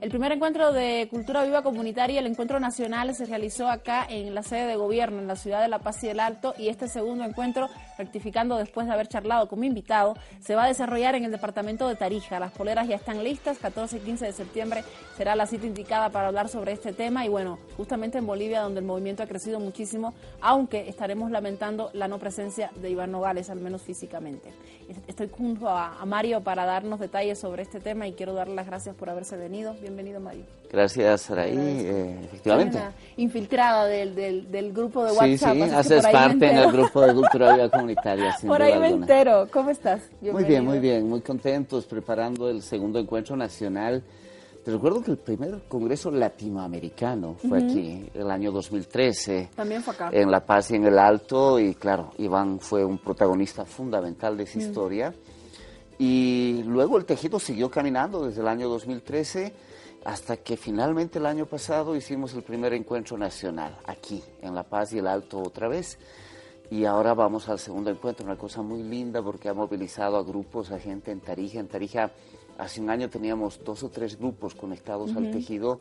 El primer encuentro de Cultura Viva Comunitaria, el encuentro nacional, se realizó acá en la sede de gobierno, en la ciudad de La Paz y el Alto, y este segundo encuentro, rectificando después de haber charlado con mi invitado, se va a desarrollar en el departamento de Tarija. Las poleras ya están listas, 14 y 15 de septiembre será la cita indicada para hablar sobre este tema, y bueno, justamente en Bolivia, donde el movimiento ha crecido muchísimo, aunque estaremos lamentando la no presencia de Iván Nogales, al menos físicamente. Estoy junto a Mario para darnos detalles sobre este tema y quiero darle las gracias por haberse venido. Bienvenido, Mario. Gracias, Saraí. Efectivamente. Soy una infiltrada del grupo de WhatsApp. Sí, haces parte en el grupo de Cultura Viva Comunitaria. Por ahí me entero. ¿Cómo estás? Bienvenido. Muy bien, muy contentos, preparando el segundo encuentro nacional. Te recuerdo que el primer congreso latinoamericano fue aquí, el año 2013. También fue acá. En La Paz y en el Alto, y claro, Iván fue un protagonista fundamental de esa historia. Y luego el tejido siguió caminando desde el año 2013 hasta que finalmente el año pasado hicimos el primer encuentro nacional aquí, en La Paz y el Alto otra vez. Y ahora vamos al segundo encuentro, una cosa muy linda porque ha movilizado a grupos, a gente en Tarija. En Tarija hace un año teníamos 2 o 3 grupos conectados al tejido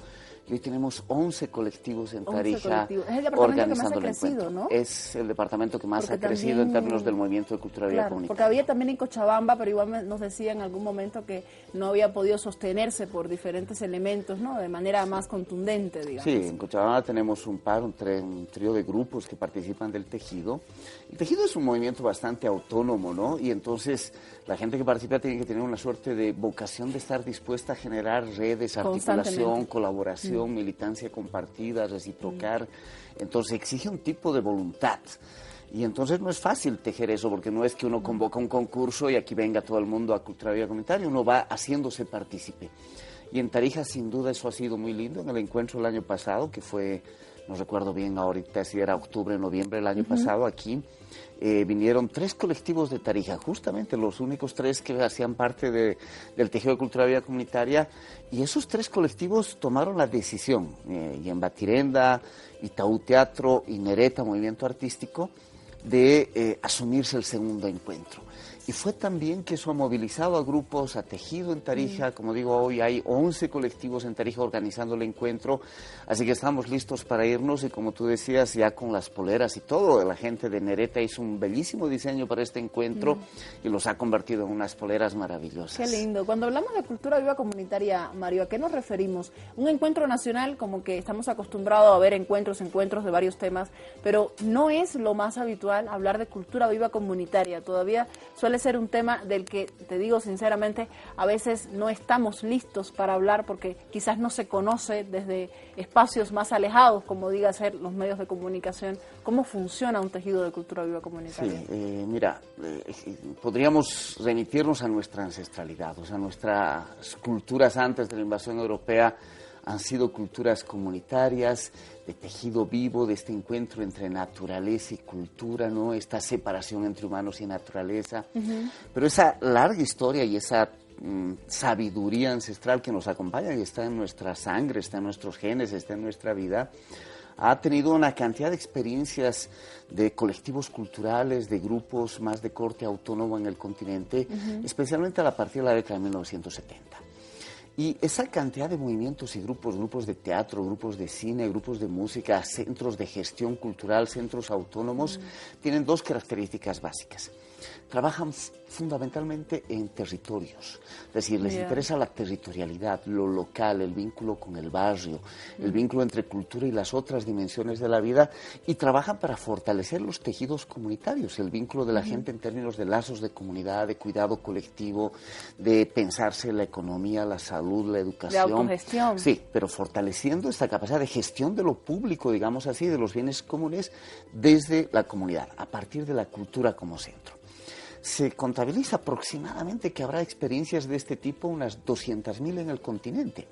y hoy tenemos 11 colectivos en Tarija organizando el encuentro. ¿No? Es el departamento que más ha crecido en términos del movimiento de cultura viva comunitaria. Porque había también en Cochabamba, pero igual nos decía en algún momento que no había podido sostenerse por diferentes elementos, ¿no? De manera más contundente, digamos. Sí, en Cochabamba tenemos un trío de grupos que participan del tejido. El tejido es un movimiento bastante autónomo, ¿no? Y entonces la gente que participa tiene que tener una suerte de vocación de estar dispuesta a generar redes, articulación, colaboración, militancia compartida, reciprocar. Entonces exige un tipo de voluntad. Y entonces no es fácil tejer eso, porque no es que uno convoca un concurso y aquí venga todo el mundo a Cultura Viva Comunitaria, uno va haciéndose partícipe. Y en Tarija, sin duda, eso ha sido muy lindo. En el encuentro el año pasado, que fue, no recuerdo bien ahorita si era octubre o noviembre del año pasado, aquí vinieron 3 colectivos de Tarija, justamente los únicos 3 que hacían parte del tejido de Cultura Viva Comunitaria, y esos 3 colectivos tomaron la decisión, y en Batirenda, Itaú Teatro y Nereta, Movimiento Artístico, de asumirse el segundo encuentro. Y fue también que eso ha movilizado a grupos, a tejido en Tarija. Como digo, hoy hay 11 colectivos en Tarija organizando el encuentro, así que estamos listos para irnos, y como tú decías, ya con las poleras y todo, la gente de Nereta hizo un bellísimo diseño para este encuentro y los ha convertido en unas poleras maravillosas. Qué lindo. Cuando hablamos de Cultura Viva Comunitaria, Mario, ¿a qué nos referimos? Un encuentro nacional, como que estamos acostumbrados a ver encuentros de varios temas, pero no es lo más habitual hablar de Cultura Viva Comunitaria. Todavía suele ser un tema del que, te digo sinceramente, a veces no estamos listos para hablar porque quizás no se conoce desde espacios más alejados, como diga ser los medios de comunicación, cómo funciona un tejido de Cultura Viva Comunitaria. Sí, mira, podríamos remitirnos a nuestra ancestralidad, o sea, nuestras culturas antes de la invasión europea han sido culturas comunitarias, de tejido vivo, de este encuentro entre naturaleza y cultura, ¿no? Esta separación entre humanos y naturaleza. Pero esa larga historia y esa sabiduría ancestral que nos acompaña y está en nuestra sangre, está en nuestros genes, está en nuestra vida, ha tenido una cantidad de experiencias de colectivos culturales, de grupos más de corte autónomo en el continente, especialmente a partir de la década de 1970. Y esa cantidad de movimientos y grupos de teatro, grupos de cine, grupos de música, centros de gestión cultural, centros autónomos, tienen 2 características básicas. Trabajan fundamentalmente en territorios, es decir, les interesa la territorialidad, lo local, el vínculo con el barrio, el vínculo entre cultura y las otras dimensiones de la vida, y trabajan para fortalecer los tejidos comunitarios, el vínculo de la gente en términos de lazos de comunidad, de cuidado colectivo, de pensarse la economía, la salud, la educación. De autogestión. Sí, pero fortaleciendo esta capacidad de gestión de lo público, digamos así, de los bienes comunes desde la comunidad, a partir de la cultura como centro. Se contabiliza aproximadamente que habrá experiencias de este tipo, unas 200.000 en el continente,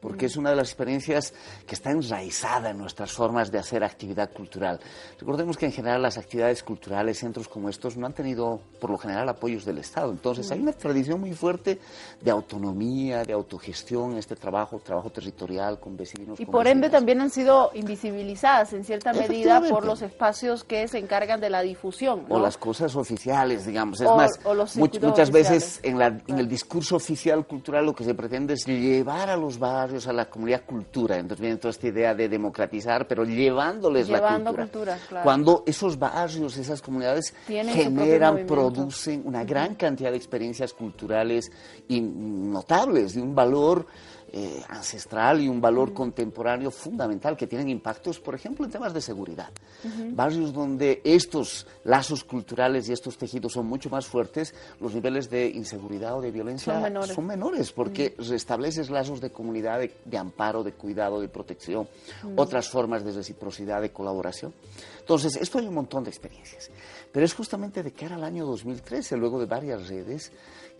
porque es una de las experiencias que está enraizada en nuestras formas de hacer actividad cultural. Recordemos que en general las actividades culturales, centros como estos, no han tenido por lo general apoyos del Estado. Entonces hay una tradición muy fuerte de autonomía, de autogestión, este trabajo territorial con vecinos. Y por ende también han sido invisibilizadas en cierta medida por los espacios que se encargan de la difusión, ¿no? O las cosas oficiales, digamos. Es más, muchas veces en el discurso oficial cultural lo que se pretende es llevar a los barrios barrios, a la comunidad cultura. Entonces viene toda esta idea de democratizar, pero llevándoles la cultura. Claro. Cuando esos barrios, esas comunidades generan, producen una gran cantidad de experiencias culturales notables, de un valor ancestral y un valor contemporáneo fundamental, que tienen impactos, por ejemplo, en temas de seguridad. Barrios donde estos lazos culturales y estos tejidos son mucho más fuertes, los niveles de inseguridad o de violencia son menores porque restableces lazos de comunidad, de amparo, de cuidado, de protección, otras formas de reciprocidad, de colaboración. Entonces, esto hay un montón de experiencias. Pero es justamente de cara al año 2013, luego de varias redes,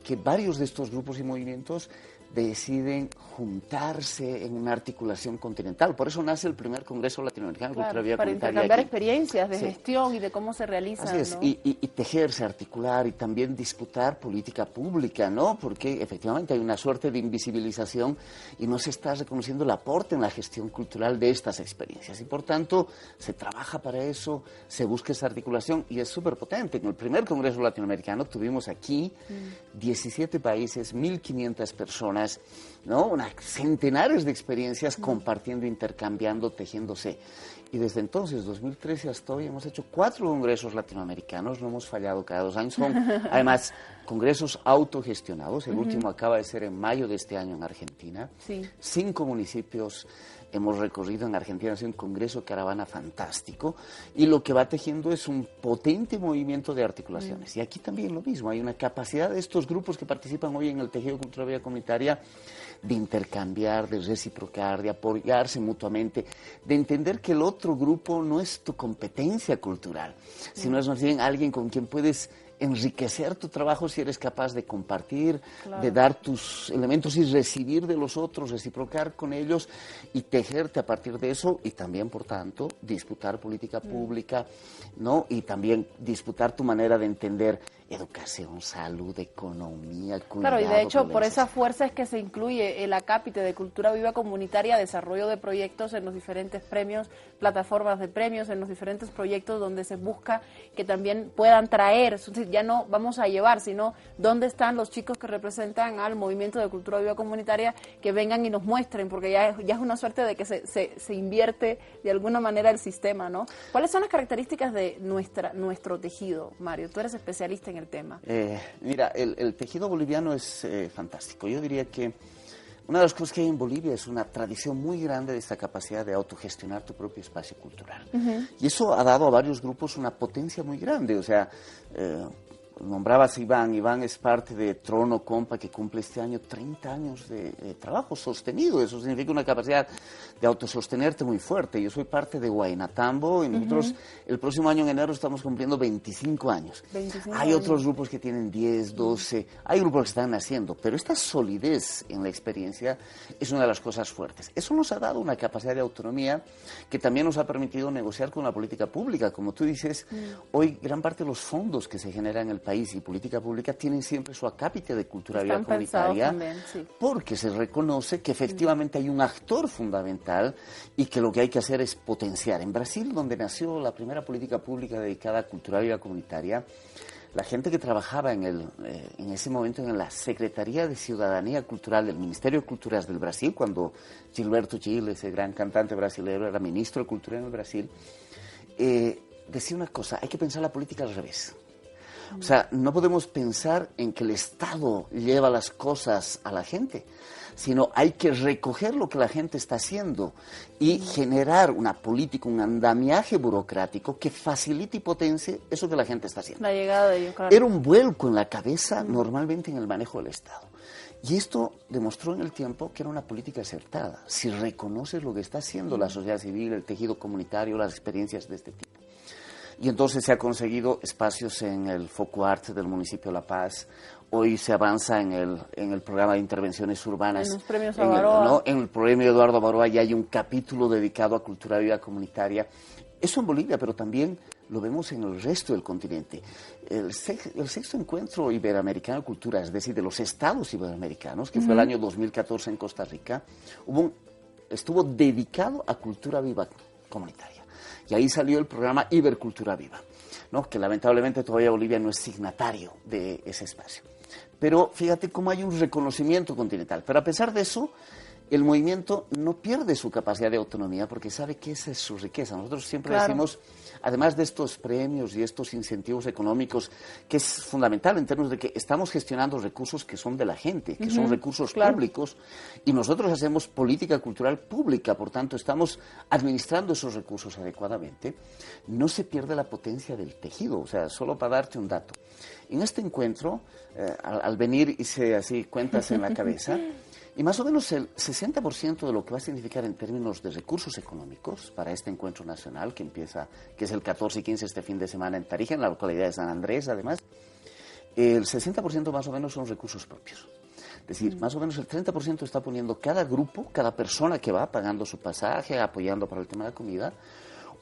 que varios de estos grupos y movimientos deciden juntarse en una articulación continental. Por eso nace el primer Congreso Latinoamericano de Cultura Viva para Comunitaria intercambiar experiencias de gestión y de cómo se realizan. Así es, ¿no? y tejerse, articular y también disputar política pública, ¿no? Porque efectivamente hay una suerte de invisibilización y no se está reconociendo el aporte en la gestión cultural de estas experiencias. Y por tanto, se trabaja para eso, se busca esa articulación y es súper potente. En el primer Congreso Latinoamericano tuvimos aquí 17 países, 1.500 personas, ¿no? Centenares de experiencias compartiendo, intercambiando, tejiéndose. Y desde entonces, 2013 hasta hoy, hemos hecho 4 congresos latinoamericanos, no hemos fallado cada 2 años. Son, además, congresos autogestionados. El último acaba de ser en mayo de este año en Argentina. 5 municipios hemos recorrido en Argentina, es un congreso caravana fantástico, y lo que va tejiendo es un potente movimiento de articulaciones. Y aquí también lo mismo, hay una capacidad de estos grupos que participan hoy en el tejido cultural Viva Comunitaria de intercambiar, de reciprocar, de apoyarse mutuamente, de entender que el otro grupo no es tu competencia cultural, sino es más bien alguien con quien puedes enriquecer tu trabajo si eres capaz de compartir, de dar tus elementos y recibir de los otros, reciprocar con ellos y tejerte a partir de eso, y también, por tanto, disputar política pública, ¿no? Y también disputar tu manera de entender educación, salud, economía, cuidado. Claro, y de hecho por esa fuerza es que se incluye el acápite de Cultura Viva Comunitaria, desarrollo de proyectos en los diferentes premios, plataformas de premios, en los diferentes proyectos donde se busca que también puedan traer, ya no vamos a llevar, sino dónde están los chicos que representan al movimiento de Cultura Viva Comunitaria, que vengan y nos muestren, porque ya es una suerte de que se invierte de alguna manera el sistema, ¿no? ¿Cuáles son las características de nuestro tejido, Mario? Tú eres especialista en el tema. Mira, el tejido boliviano es fantástico. Yo diría que una de las cosas que hay en Bolivia es una tradición muy grande de esta capacidad de autogestionar tu propio espacio cultural. Y eso ha dado a varios grupos una potencia muy grande. O sea, nombrabas a Iván es parte de Trono Compa, que cumple este año 30 años de trabajo sostenido. Eso significa una capacidad de autosostenerte muy fuerte. Yo soy parte de Huaynatambo y nosotros el próximo año en enero estamos cumpliendo 25 años. Hay otros grupos que tienen 10, 12, hay grupos que están naciendo, pero esta solidez en la experiencia es una de las cosas fuertes. Eso nos ha dado una capacidad de autonomía que también nos ha permitido negociar con la política pública. Como tú dices, hoy gran parte de los fondos que se generan en el país y política pública tienen siempre su acápite de cultura viva comunitaria, también, porque se reconoce que efectivamente hay un actor fundamental y que lo que hay que hacer es potenciar. En Brasil, donde nació la primera política pública dedicada a cultura viva comunitaria, la gente que trabajaba en ese momento en la Secretaría de Ciudadanía Cultural del Ministerio de Culturas del Brasil, cuando Gilberto Gil, ese gran cantante brasileño, era ministro de Cultura en el Brasil, decía una cosa: hay que pensar la política al revés. O sea, no podemos pensar en que el Estado lleva las cosas a la gente, sino hay que recoger lo que la gente está haciendo y generar una política, un andamiaje burocrático que facilite y potencie eso que la gente está haciendo. La llegada de ellos, claro. Era un vuelco en la cabeza normalmente en el manejo del Estado. Y esto demostró en el tiempo que era una política acertada, si reconoces lo que está haciendo la sociedad civil, el tejido comunitario, las experiencias de este tipo. Y entonces se ha conseguido espacios en el Foco Arte del municipio de La Paz. Hoy se avanza en el programa de intervenciones urbanas. En los premios Avaroa. ¿no? En el premio Eduardo Avaroa ya hay un capítulo dedicado a cultura viva comunitaria. Eso en Bolivia, pero también lo vemos en el resto del continente. El sexto encuentro iberoamericano de cultura, es decir, de los estados iberoamericanos, que fue el año 2014 en Costa Rica, estuvo dedicado a cultura viva comunitaria. Y ahí salió el programa Ibercultura Viva, ¿no? Que lamentablemente todavía Bolivia no es signatario de ese espacio. Pero fíjate cómo hay un reconocimiento continental. Pero a pesar de eso, el movimiento no pierde su capacidad de autonomía porque sabe que esa es su riqueza. Nosotros siempre decimos, además de estos premios y estos incentivos económicos, que es fundamental en términos de que estamos gestionando recursos que son de la gente, que son recursos públicos, y nosotros hacemos política cultural pública, por tanto estamos administrando esos recursos adecuadamente, no se pierde la potencia del tejido. O sea, solo para darte un dato. En este encuentro, al venir hice así cuentas en la cabeza, y más o menos el 60% de lo que va a significar en términos de recursos económicos para este encuentro nacional que es el 14 y 15 este fin de semana en Tarija, en la localidad de San Andrés, además, el 60% más o menos son recursos propios. Es decir, más o menos el 30% está poniendo cada grupo, cada persona que va pagando su pasaje, apoyando para el tema de la comida.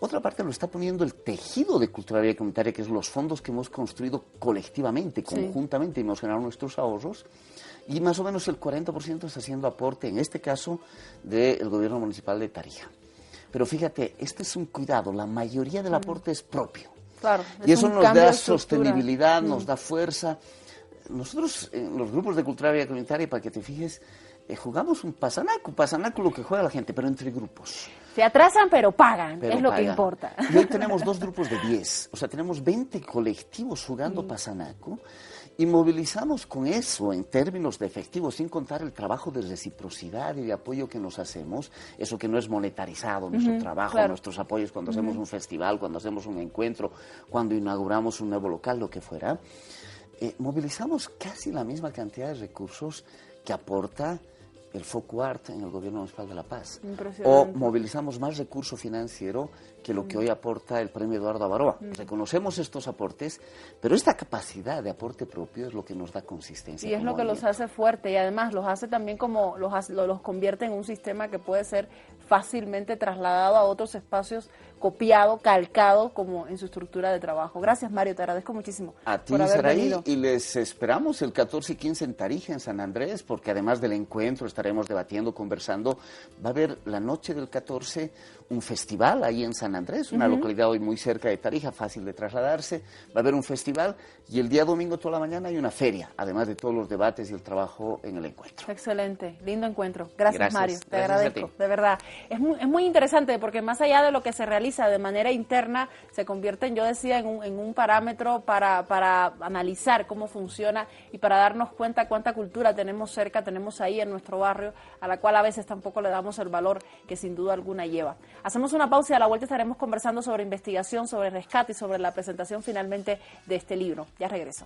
Otra parte lo está poniendo el tejido de cultura viva comunitaria, que es los fondos que hemos construido colectivamente, conjuntamente, y hemos generado nuestros ahorros. Y más o menos el 40% está haciendo aporte, en este caso, del gobierno municipal de Tarija. Pero fíjate, este es un cuidado, la mayoría del aporte es propio. Claro, y eso nos da sostenibilidad, nos da fuerza. Nosotros, en los grupos de cultura viva comunitaria, para que te fijes, jugamos un pasanaco lo que juega la gente, pero entre grupos. Se atrasan, pero pagan, es lo que importa. Y hoy tenemos 2 grupos de 10, o sea, tenemos 20 colectivos jugando pasanaco, y movilizamos con eso en términos de efectivo, sin contar el trabajo de reciprocidad y de apoyo que nos hacemos, eso que no es monetarizado, nuestro trabajo, nuestros apoyos cuando hacemos un festival, cuando hacemos un encuentro, cuando inauguramos un nuevo local, lo que fuera. Movilizamos casi la misma cantidad de recursos que aporta el FOCUART en el Gobierno Municipal de La Paz. O movilizamos más recurso financiero que lo que hoy aporta el Premio Eduardo Avaroa. Reconocemos estos aportes, pero esta capacidad de aporte propio es lo que nos da consistencia. Y es lo que los hace fuerte, y además los hace también como los convierte en un sistema que puede ser fácilmente trasladado a otros espacios, copiado, calcado, como en su estructura de trabajo. Gracias, Mario, te agradezco muchísimo. A ti, Saraí, y les esperamos el 14 y 15 en Tarija, en San Andrés, porque además del encuentro estaremos debatiendo, conversando. Va a haber la noche del 14 un festival ahí en San Andrés, una localidad hoy muy cerca de Tarija, fácil de trasladarse. Va a haber un festival y el día domingo toda la mañana hay una feria, además de todos los debates y el trabajo en el encuentro. Excelente, lindo encuentro. Gracias Mario, te agradezco, de verdad. Es muy interesante porque más allá de lo que se realiza de manera interna, se convierte, yo decía, en un parámetro para analizar cómo funciona y para darnos cuenta cuánta cultura tenemos cerca, tenemos ahí en nuestro barrio, a la cual a veces tampoco le damos el valor que sin duda alguna lleva. Hacemos una pausa y a la vuelta estaremos conversando sobre investigación, sobre rescate y sobre la presentación finalmente de este libro. Ya regreso.